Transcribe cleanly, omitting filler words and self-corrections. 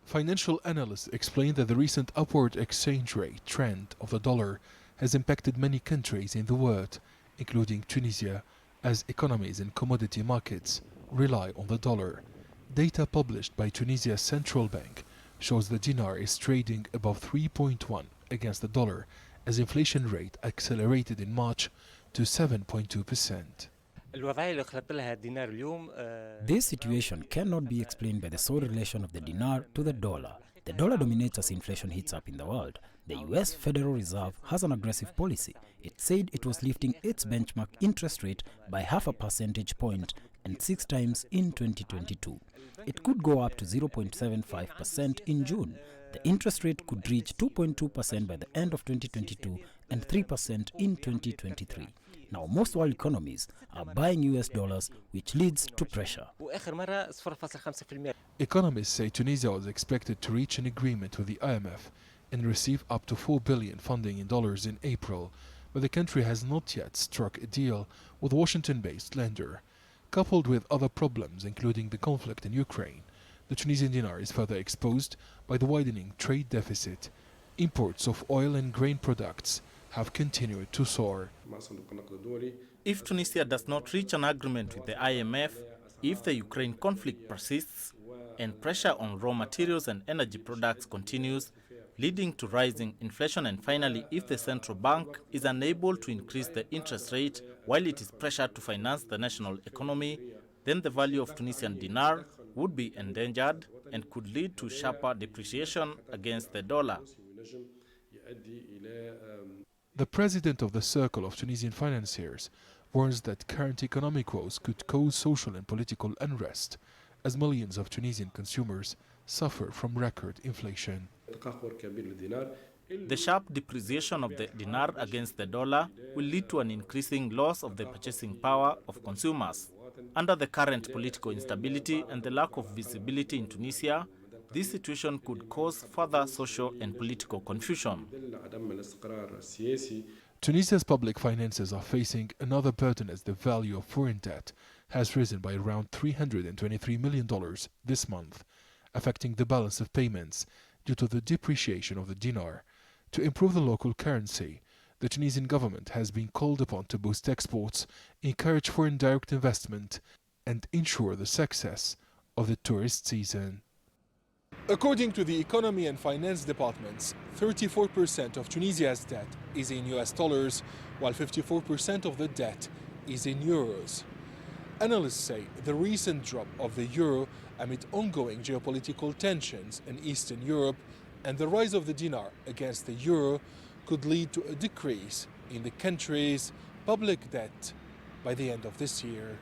Financial analysts explain that the recent upward exchange rate trend of the dollar has impacted many countries in the world, including Tunisia, as economies and commodity markets rely on the dollar. Data published by Tunisia's central bank shows the dinar is trading above 3.1 against the dollar as inflation rate accelerated in March to 7.2%. This situation cannot be explained by the sole relation of the dinar to the dollar. The dollar dominates as inflation heats up in the world. The US Federal Reserve has an aggressive policy. It said it was lifting its benchmark interest rate by 0.5 percentage point and 6 times in 2022. It could go up to 0.75% in June. The interest rate could reach 2.2% by the end of 2022 and 3% in 2023. Now, most world economies are buying US dollars, which leads to pressure. Economists say Tunisia was expected to reach an agreement with the IMF and receive up to $4 billion funding in dollars in April, but the country has not yet struck a deal with a Washington-based lender. Coupled with other problems, including the conflict in Ukraine, the Tunisian dinar is further exposed by the widening trade deficit. Imports of oil and grain products have continued to soar. If Tunisia does not reach an agreement with the IMF, if the Ukraine conflict persists, and pressure on raw materials and energy products continues, leading to rising inflation, and finally, if the central bank is unable to increase the interest rate while it is pressured to finance the national economy, then the value of Tunisian dinar would be endangered and could lead to sharper depreciation against the dollar. The president of the Circle of Tunisian Financiers warns that current economic woes could cause social and political unrest as millions of Tunisian consumers suffer from record inflation. The sharp depreciation of the dinar against the dollar will lead to an increasing loss of the purchasing power of consumers. Under the current political instability and the lack of visibility in Tunisia, this situation could cause further social and political confusion. Tunisia's public finances are facing another burden as the value of foreign debt has risen by around $323 million this month, affecting the balance of payments due to the depreciation of the dinar. To improve the local currency, the Tunisian government has been called upon to boost exports, encourage foreign direct investment, and ensure the success of the tourist season. According to the Economy and Finance departments, 34% of Tunisia's debt is in US dollars, while 54% of the debt is in euros. Analysts say the recent drop of the euro amid ongoing geopolitical tensions in Eastern Europe and the rise of the dinar against the euro could lead to a decrease in the country's public debt by the end of this year.